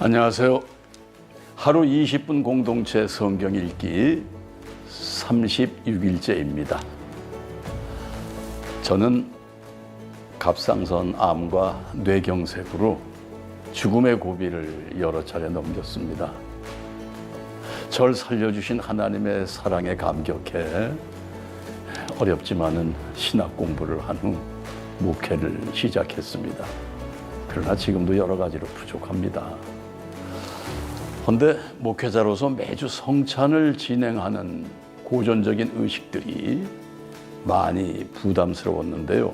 안녕하세요. 하루 20분 공동체 성경 읽기 36일째입니다. 저는 갑상선 암과 뇌경색으로 죽음의 고비를 여러 차례 넘겼습니다. 절 살려주신 하나님의 사랑에 감격해 어렵지만은 신학 공부를 한 후 목회를 시작했습니다. 그러나 지금도 여러 가지로 부족합니다. 그런데 목회자로서 매주 성찬을 진행하는 고전적인 의식들이 많이 부담스러웠는데요.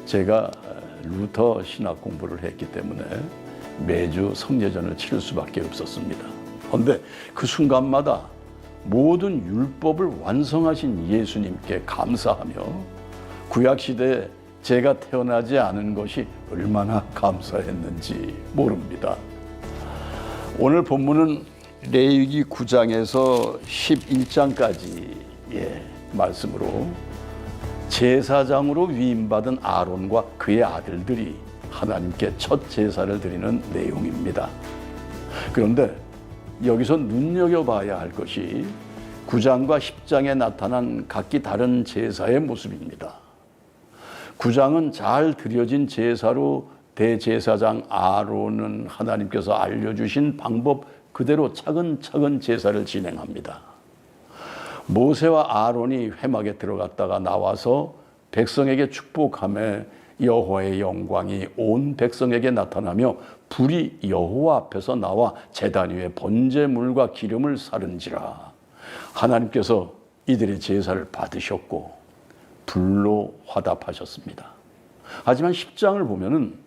제가 루터 신학 공부를 했기 때문에 매주 성례전을 치를 수밖에 없었습니다. 그런데 그 순간마다 모든 율법을 완성하신 예수님께 감사하며 구약시대에 제가 태어나지 않은 것이 얼마나 감사했는지 모릅니다. 오늘 본문은 레위기 9장에서 11장까지의 말씀으로 제사장으로 위임받은 아론과 그의 아들들이 하나님께 첫 제사를 드리는 내용입니다. 그런데 여기서 눈여겨봐야 할 것이 9장과 10장에 나타난 각기 다른 제사의 모습입니다. 9장은 잘 드려진 제사로 대제사장 아론은 하나님께서 알려주신 방법 그대로 차근차근 제사를 진행합니다. 모세와 아론이 회막에 들어갔다가 나와서 백성에게 축복하며 여호와의 영광이 온 백성에게 나타나며 불이 여호와 앞에서 나와 제단 위에 번제물과 기름을 사른지라. 하나님께서 이들의 제사를 받으셨고 불로 화답하셨습니다. 하지만 10장을 보면은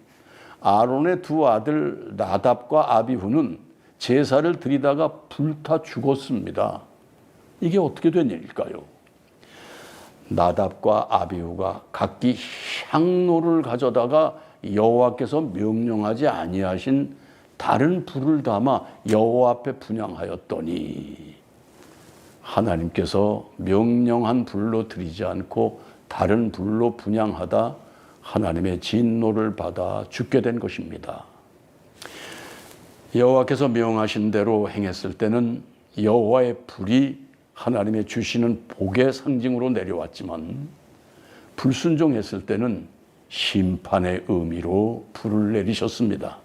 아론의 두 아들 나답과 아비후는 제사를 드리다가 불타 죽었습니다. 이게 어떻게 된 일일까요? 나답과 아비후가 각기 향로를 가져다가 여호와께서 명령하지 아니하신 다른 불을 담아 여호와 앞에 분향하였더니 하나님께서 명령한 불로 드리지 않고 다른 불로 분향하다 하나님의 진노를 받아 죽게 된 것입니다. 여호와께서 명하신 대로 행했을 때는 여호와의 불이 하나님의 주시는 복의 상징으로 내려왔지만 불순종했을 때는 심판의 의미로 불을 내리셨습니다.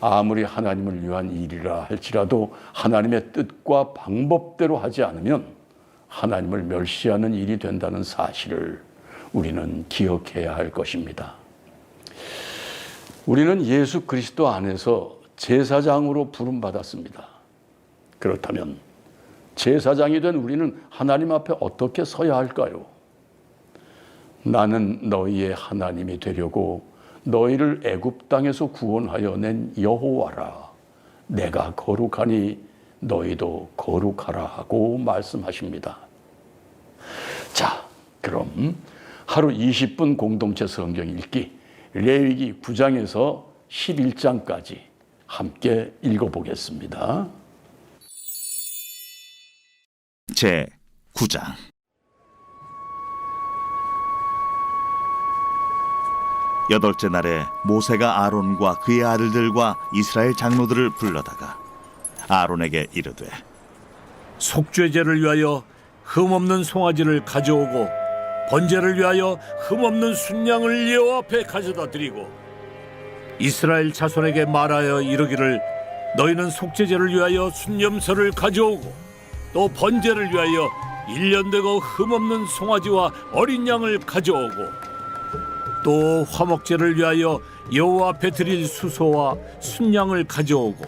아무리 하나님을 위한 일이라 할지라도 하나님의 뜻과 방법대로 하지 않으면 하나님을 멸시하는 일이 된다는 사실을 우리는 기억해야 할 것입니다. 우리는 예수 그리스도 안에서 제사장으로 부름받았습니다. 그렇다면 제사장이 된 우리는 하나님 앞에 어떻게 서야 할까요? 나는 너희의 하나님이 되려고 너희를 애굽 땅에서 구원하여 낸 여호와라. 내가 거룩하니 너희도 거룩하라 하고 말씀하십니다. 자, 그럼 하루 20분 공동체 성경 읽기 레위기 9장에서 11장까지 함께 읽어보겠습니다. 제 9장. 여덟째 날에 모세가 아론과 그의 아들들과 이스라엘 장로들을 불러다가 아론에게 이르되 속죄제를 위하여 흠없는 송아지를 가져오고 번제를 위하여 흠없는 순양을 여호와 앞에 가져다 드리고 이스라엘 자손에게 말하여 이르기를 너희는 속죄제를 위하여 순염소를 가져오고 또 번제를 위하여 1년 되고 흠없는 송아지와 어린 양을 가져오고 또 화목제를 위하여 여호와 앞에 드릴 수소와 순양을 가져오고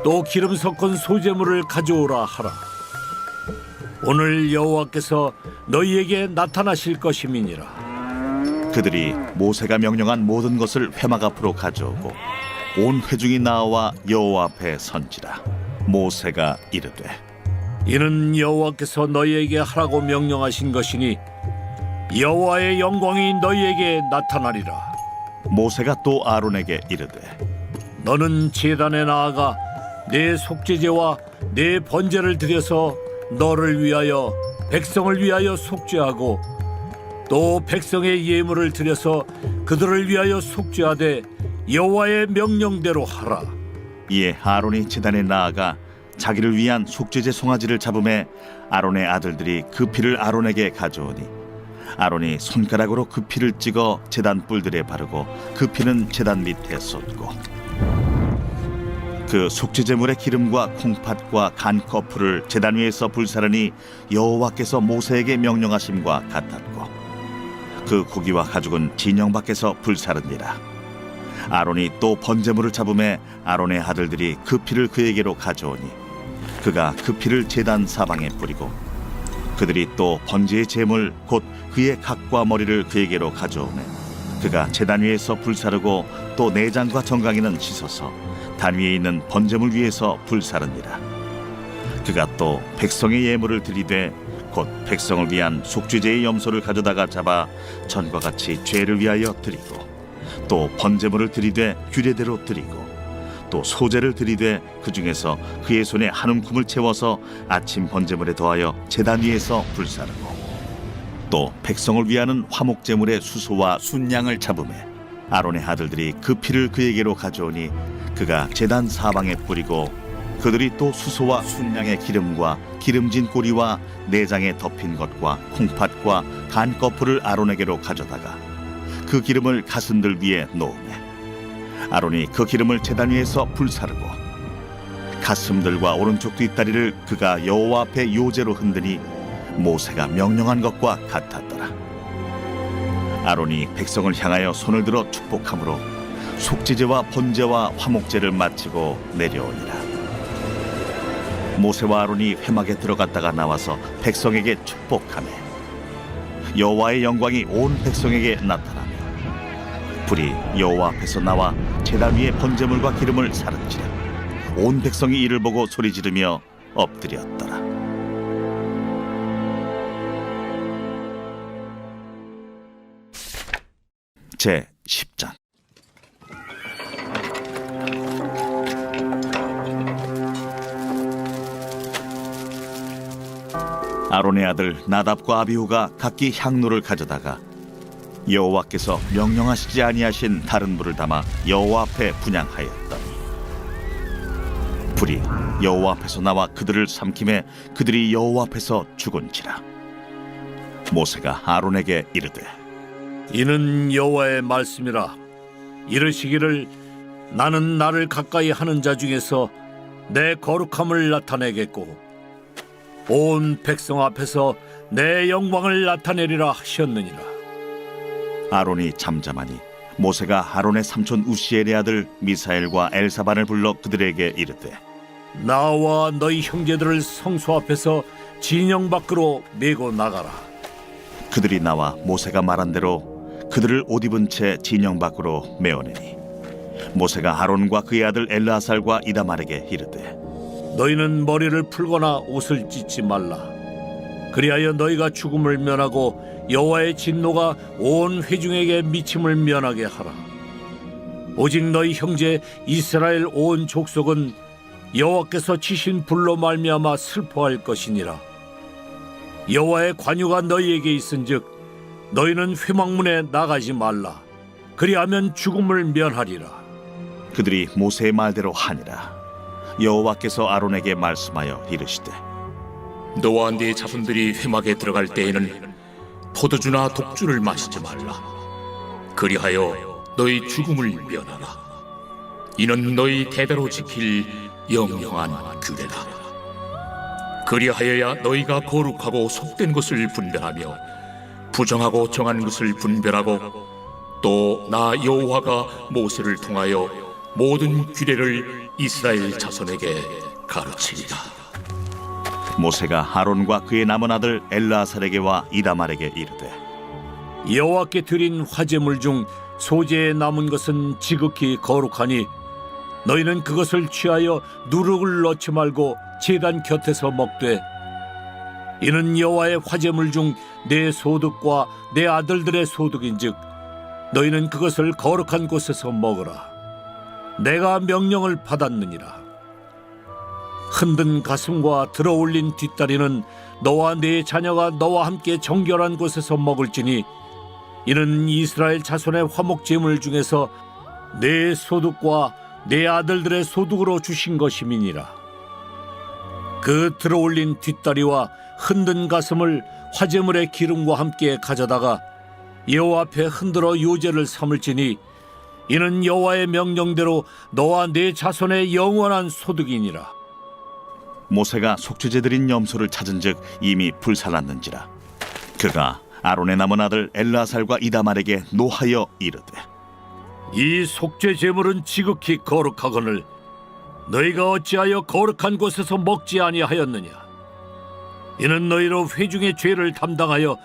또 기름 섞은 소제물을 가져오라 하라. 오늘 여호와께서 너희에게 나타나실 것임이니라. 그들이 모세가 명령한 모든 것을 회막 앞으로 가져오고 온 회중이 나와 여호와 앞에 선지라. 모세가 이르되 이는 여호와께서 너희에게 하라고 명령하신 것이니 여호와의 영광이 너희에게 나타나리라. 모세가 또 아론에게 이르되 너는 제단에 나아가 내 속죄제와 내 번제를 드려서 너를 위하여 백성을 위하여 속죄하고 또 백성의 예물을 드려서 그들을 위하여 속죄하되 여호와의 명령대로 하라. 이에 아론이 제단에 나아가 자기를 위한 속죄제 송아지를 잡음에 아론의 아들들이 그 피를 아론에게 가져오니 아론이 손가락으로 그 피를 찍어 제단 뿔들에 바르고 그 피는 제단 밑에 쏟고 그 속죄제물의 기름과 콩팥과 간 거풀을 제단 위에서 불사르니 여호와께서 모세에게 명령하심과 같았고 그 고기와 가죽은 진영 밖에서 불사르니라. 아론이 또 번제물을 잡음에 아론의 아들들이 그 피를 그에게로 가져오니 그가 그 피를 제단 사방에 뿌리고 그들이 또 번제의 제물 곧 그의 각과 머리를 그에게로 가져오매 그가 제단 위에서 불사르고 또 내장과 정강이는 씻어서 단 위에 있는 번제물 위에서 불사르니라. 그가 또 백성의 예물을 드리되 곧 백성을 위한 속죄제의 염소를 가져다가 잡아 전과 같이 죄를 위하여 드리고 또 번제물을 드리되 규례대로 드리고 또 소제를 드리되 그 중에서 그의 손에 한 움큼을 채워서 아침 번제물에 더하여 제단 위에서 불사르고 또 백성을 위하는 화목제물의 수소와 순양을 잡음에 아론의 아들들이 그 피를 그에게로 가져오니 그가 제단 사방에 뿌리고 그들이 또 수소와 순양의 기름과 기름진 꼬리와 내장에 덮인 것과 콩팥과 간 거풀을 아론에게로 가져다가 그 기름을 가슴들 위에 놓으매 아론이 그 기름을 제단 위에서 불사르고 가슴들과 오른쪽 뒷다리를 그가 여호와 앞에 요제로 흔드니 모세가 명령한 것과 같았더라. 아론이 백성을 향하여 손을 들어 축복함으로 속죄제와 번제와 화목제를 마치고 내려오니라. 모세와 아론이 회막에 들어갔다가 나와서 백성에게 축복하매 여호와의 영광이 온 백성에게 나타나며 불이 여호와 앞에서 나와 제단 위에 번제물과 기름을 사른지라. 온 백성이 이를 보고 소리 지르며 엎드렸더라. 제 10장. 아론의 아들 나답과 아비후가 각기 향로를 가져다가 여호와께서 명령하시지 아니하신 다른 불을 담아 여호와 앞에 분향하였더니 불이 여호와 앞에서 나와 그들을 삼킴에 그들이 여호와 앞에서 죽은지라. 모세가 아론에게 이르되 이는 여호와의 말씀이라. 이르시기를 나는 나를 가까이 하는 자 중에서 내 거룩함을 나타내겠고 온 백성 앞에서 내 영광을 나타내리라 하셨느니라. 아론이 잠잠하니 모세가 아론의 삼촌 우시엘의 아들 미사엘과 엘사반을 불러 그들에게 이르되 나와 너희 형제들을 성소 앞에서 진영 밖으로 메고 나가라. 그들이 나와 모세가 말한 대로 그들을 옷 입은 채 진영 밖으로 메어내니 모세가 아론과 그의 아들 엘르아살과 이다말에게 이르되 너희는 머리를 풀거나 옷을 찢지 말라. 그리하여 너희가 죽음을 면하고 여호와의 진노가 온 회중에게 미침을 면하게 하라. 오직 너희 형제 이스라엘 온 족속은 여호와께서 치신 불로 말미암아 슬퍼할 것이니라. 여호와의 관유가 너희에게 있은즉 너희는 회막문에 나가지 말라. 그리하면 죽음을 면하리라. 그들이 모세의 말대로 하니라. 여호와께서 아론에게 말씀하여 이르시되 너와 네 자손들이 회막에 들어갈 때에는 포도주나 독주를 마시지 말라. 그리하여 너희 죽음을 면하라. 이는 너희 대대로 지킬 영영한 규례다. 그리하여야 너희가 거룩하고 속된 것을 분별하며 부정하고 정한 것을 분별하고 또 나 여호와가 모세를 통하여 모든 규례를 이스라엘 자손에게 가르치리라. 모세가 아론과 그의 남은 아들 엘르아살에게와 이다말에게 이르되 여호와께 드린 화제물 중 소재에 남은 것은 지극히 거룩하니 너희는 그것을 취하여 누룩을 넣지 말고 제단 곁에서 먹되 이는 여호와의 화제물 중 내 소득과 내 아들들의 소득인즉 너희는 그것을 거룩한 곳에서 먹으라. 내가 명령을 받았느니라. 흔든 가슴과 들어올린 뒷다리는 너와 네 자녀가 너와 함께 정결한 곳에서 먹을지니 이는 이스라엘 자손의 화목제물 중에서 내 소득과 내 아들들의 소득으로 주신 것임이니라. 그 들어올린 뒷다리와 흔든 가슴을 화제물의 기름과 함께 가져다가 여호와 앞에 흔들어 요제를 삼을지니 이는 여호와의 명령대로 너와 네 자손의 영원한 소득이니라. 모세가 속죄제 드린 염소를 찾은즉 이미 불살랐는지라. 그가 아론의 남은 아들 엘라살과 이다말에게 노하여 이르되 이 속죄 제물은 지극히 거룩하거늘 너희가 어찌하여 거룩한 곳에서 먹지 아니하였느냐. 이는 너희로 회중의 죄를 담당하여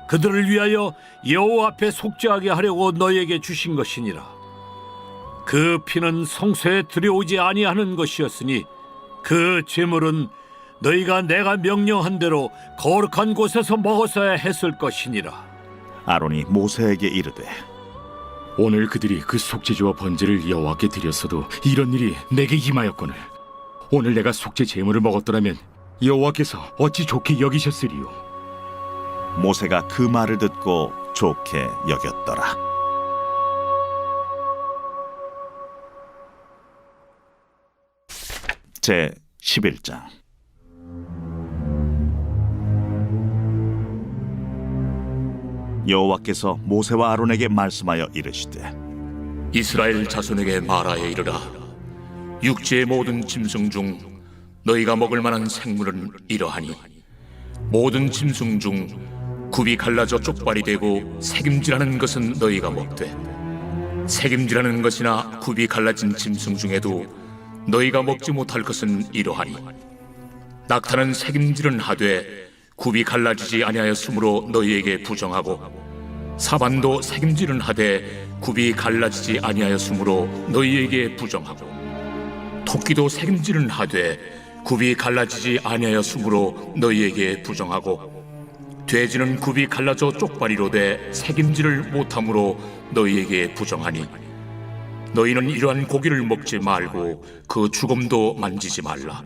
그들을 위하여 여호와 앞에 속죄하게 하려고 너희에게 주신 것이니라. 그 피는 성소에 들여오지 아니하는 것이었으니 그 제물은 너희가 내가 명령한 대로 거룩한 곳에서 먹었어야 했을 것이니라. 아론이 모세에게 이르되 오늘 그들이 그 속죄제와 번제를 여호와께 드렸어도 이런 일이 내게 임하였거늘 오늘 내가 속죄 제물을 먹었더라면 여호와께서 어찌 좋게 여기셨으리요. 모세가 그 말을 듣고 좋게 여겼더라. 제 11장. 여호와께서 모세와 아론에게 말씀하여 이르시되 이스라엘 자손에게 말하여 이르라. 육지의 모든 짐승 중 너희가 먹을 만한 생물은 이러하니 모든 짐승 중 굽이 갈라져 쪽발이 되고 새김질하는 것은 너희가 먹되 새김질하는 것이나 굽이 갈라진 짐승 중에도 너희가 먹지 못할 것은 이러하니 낙타는 새김질은 하되 굽이 갈라지지 아니하였으므로 너희에게 부정하고 사반도 새김질은 하되 굽이 갈라지지 아니하였으므로 너희에게 부정하고 토끼도 새김질은 하되 굽이 갈라지지 아니하였으므로 너희에게 부정하고 돼지는 굽이 갈라져 쪽발이로되 새김질을 못함으로 너희에게 부정하니 너희는 이러한 고기를 먹지 말고 그 죽음도 만지지 말라.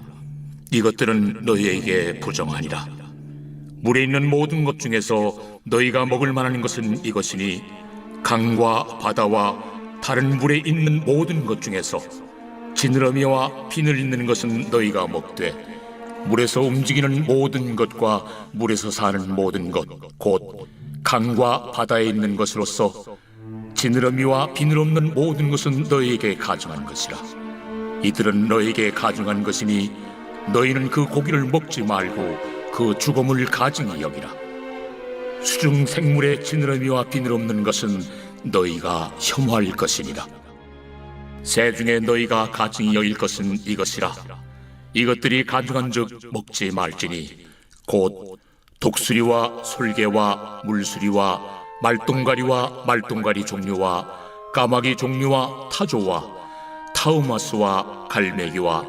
이것들은 너희에게 부정하니라. 물에 있는 모든 것 중에서 너희가 먹을 만한 것은 이것이니 강과 바다와 다른 물에 있는 모든 것 중에서 지느러미와 비늘 있는 것은 너희가 먹되 물에서 움직이는 모든 것과 물에서 사는 모든 것 곧 강과 바다에 있는 것으로서 지느러미와 비늘 없는 모든 것은 너희에게 가증한 것이라. 이들은 너희에게 가증한 것이니 너희는 그 고기를 먹지 말고 그 죽음을 가증히 여기라. 수중 생물의 지느러미와 비늘 없는 것은 너희가 혐오할 것이니라. 새 중에 너희가 가증히 여길 것은 이것이라. 이것들이 가증한즉 먹지 말지니 곧 독수리와 솔개와 물수리와 말똥가리와 말똥가리 종류와 까마귀 종류와 타조와 타우마스와 갈매기와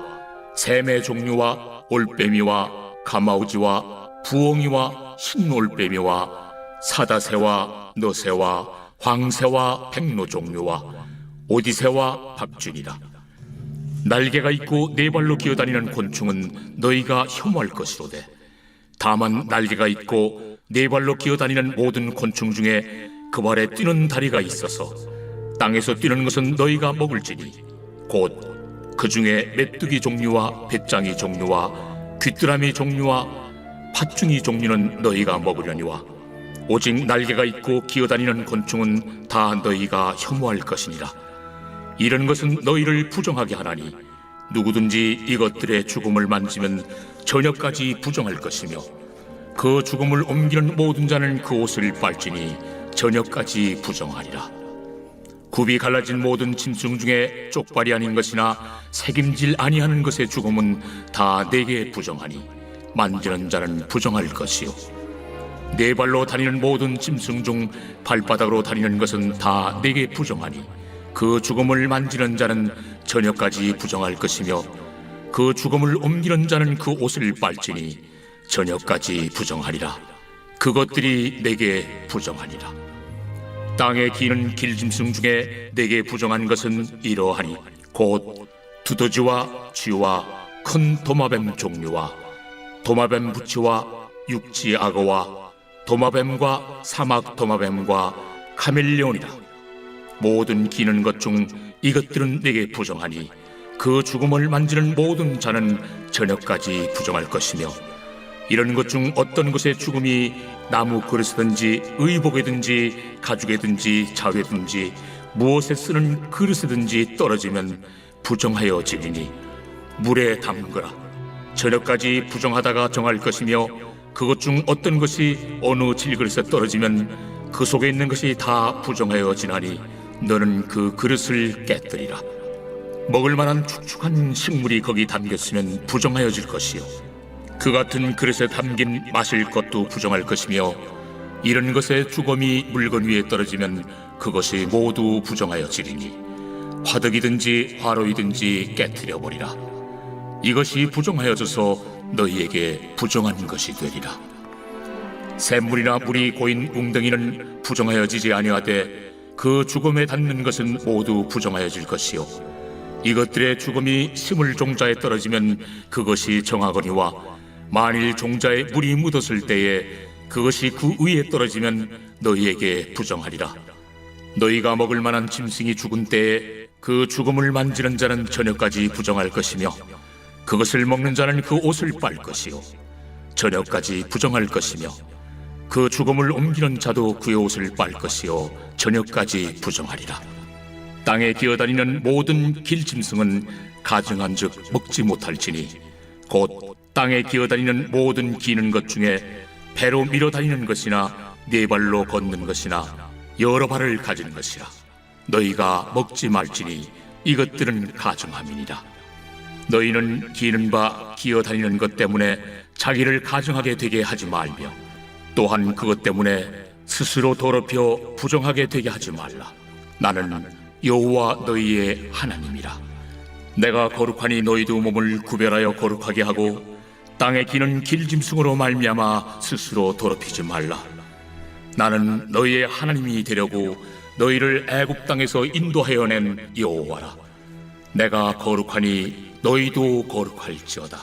샘의 종류와 올빼미와 가마우지와 부엉이와 흰올빼미와 사다새와 너새와 황새와 백로 종류와 오디새와 박쥐니라. 날개가 있고 네 발로 기어다니는 곤충은 너희가 혐오할 것이로되 다만 날개가 있고 네 발로 기어다니는 모든 곤충 중에 그 발에 뛰는 다리가 있어서 땅에서 뛰는 것은 너희가 먹을지니 곧 그 중에 메뚜기 종류와 배짱이 종류와 귀뚜라미 종류와 팥중이 종류는 너희가 먹으려니와 오직 날개가 있고 기어다니는 곤충은 다 너희가 혐오할 것이니라. 이런 것은 너희를 부정하게 하나니 누구든지 이것들의 죽음을 만지면 저녁까지 부정할 것이며 그 죽음을 옮기는 모든 자는 그 옷을 빨지니 저녁까지 부정하리라. 굽이 갈라진 모든 짐승 중에 쪽발이 아닌 것이나 새김질 아니하는 것의 죽음은 다 내게 부정하니 만지는 자는 부정할 것이요 네 발로 다니는 모든 짐승 중 발바닥으로 다니는 것은 다 내게 부정하니 그 죽음을 만지는 자는 저녁까지 부정할 것이며 그 죽음을 옮기는 자는 그 옷을 빨지니 저녁까지 부정하리라. 그것들이 내게 부정하니라. 땅에 기는 길짐승 중에 내게 부정한 것은 이러하니 곧 두더지와 쥐와 큰 도마뱀 종류와 도마뱀 부치와 육지 악어와 도마뱀과 사막 도마뱀과 카멜레온이라. 모든 기는 것 중 이것들은 내게 부정하니 그 죽음을 만지는 모든 자는 저녁까지 부정할 것이며 이런 것 중 어떤 것의 죽음이 나무 그릇이든지 의복이든지 가죽이든지 자회든지 무엇에 쓰는 그릇이든지 떨어지면 부정하여 지리니 물에 담그라. 저녁까지 부정하다가 정할 것이며 그것 중 어떤 것이 어느 질그릇에 떨어지면 그 속에 있는 것이 다 부정하여 지나니 너는 그 그릇을 깨뜨리라. 먹을 만한 축축한 식물이 거기 담겼으면 부정하여질 것이요 그 같은 그릇에 담긴 마실 것도 부정할 것이며 이런 것의 주검이 물건 위에 떨어지면 그것이 모두 부정하여지리니 화덕이든지 화로이든지 깨뜨려 버리라. 이것이 부정하여져서 너희에게 부정한 것이 되리라. 샘물이나 물이 고인 웅덩이는 부정하여지지 아니하되 그 죽음에 닿는 것은 모두 부정하여질 것이요 이것들의 죽음이 심을 종자에 떨어지면 그것이 정하거니와 만일 종자에 물이 묻었을 때에 그것이 그 위에 떨어지면 너희에게 부정하리라. 너희가 먹을 만한 짐승이 죽은 때에 그 죽음을 만지는 자는 저녁까지 부정할 것이며 그것을 먹는 자는 그 옷을 빨 것이요 저녁까지 부정할 것이며 그 죽음을 옮기는 자도 그의 옷을 빨 것이요 저녁까지 부정하리라. 땅에 기어다니는 모든 길짐승은 가증한즉 먹지 못할지니 곧 땅에 기어다니는 모든 기는 것 중에 배로 밀어다니는 것이나 네 발로 걷는 것이나 여러 발을 가진 것이라. 너희가 먹지 말지니 이것들은 가증함이니라. 너희는 기는 바 기어다니는 것 때문에 자기를 가증하게 되게 하지 말며 또한 그것 때문에 스스로 더럽혀 부정하게 되게 하지 말라. 나는 여호와 너희의 하나님이라. 내가 거룩하니 너희도 몸을 구별하여 거룩하게 하고 땅에 기는 길짐승으로 말미암아 스스로 더럽히지 말라. 나는 너희의 하나님이 되려고 너희를 애굽 땅에서 인도하여 낸 여호와라. 내가 거룩하니 너희도 거룩할지어다.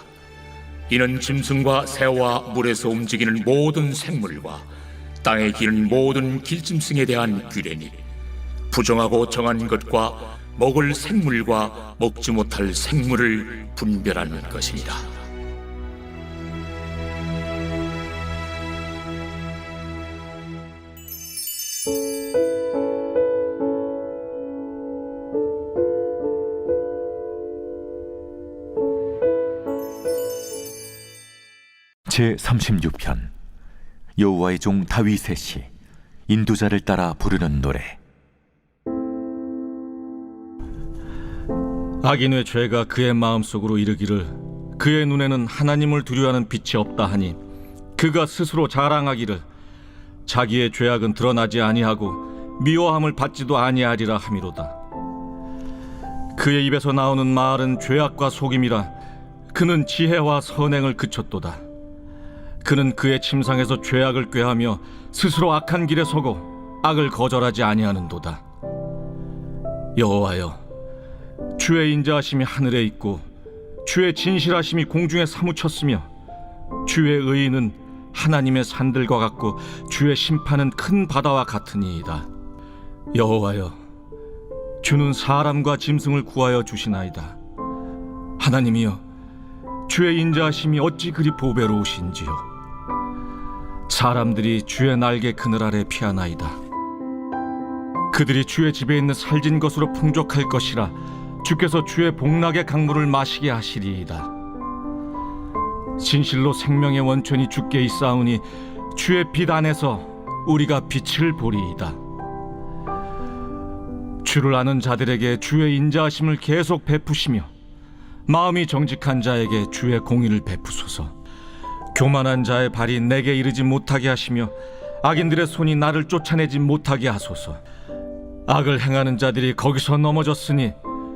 이는 짐승과 새와 물에서 움직이는 모든 생물과 땅에 기는 모든 길짐승에 대한 규례니 부정하고 정한 것과 먹을 생물과 먹지 못할 생물을 분별하는 것이니라. 제36편 여호와의 종 다윗의 시 인도자를 따라 부르는 노래. 악인의 죄가 그의 마음속으로 이르기를 그의 눈에는 하나님을 두려워하는 빛이 없다 하니 그가 스스로 자랑하기를 자기의 죄악은 드러나지 아니하고 미워함을 받지도 아니하리라 함이로다. 그의 입에서 나오는 말은 죄악과 속임이라. 그는 지혜와 선행을 그쳤도다. 그는 그의 침상에서 죄악을 꾀하며 스스로 악한 길에 서고 악을 거절하지 아니하는도다. 여호와여, 주의 인자하심이 하늘에 있고 주의 진실하심이 공중에 사무쳤으며 주의 의의는 하나님의 산들과 같고 주의 심판은 큰 바다와 같으니이다. 여호와여, 주는 사람과 짐승을 구하여 주시나이다. 하나님이여, 주의 인자하심이 어찌 그리 보배로우신지요. 사람들이 주의 날개 그늘 아래 피하나이다. 그들이 주의 집에 있는 살진 것으로 풍족할 것이라. 주께서 주의 복락의 강물을 마시게 하시리이다. 진실로 생명의 원천이 주께 있사오니 주의 빛 안에서 우리가 빛을 보리이다. 주를 아는 자들에게 주의 인자하심을 계속 베푸시며 마음이 정직한 자에게 주의 공의를 베푸소서. 교만한 자의 발이 내게 이르지 못하게 하시며 악인들의 손이 나를 쫓아내지 못하게 하소서. 악을 행하는 자들이 거기서 넘어졌으니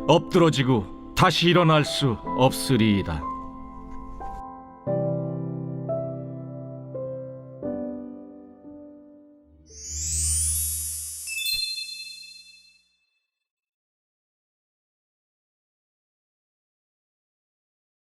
엎드러지고 다시 일어날 수 없으리이다.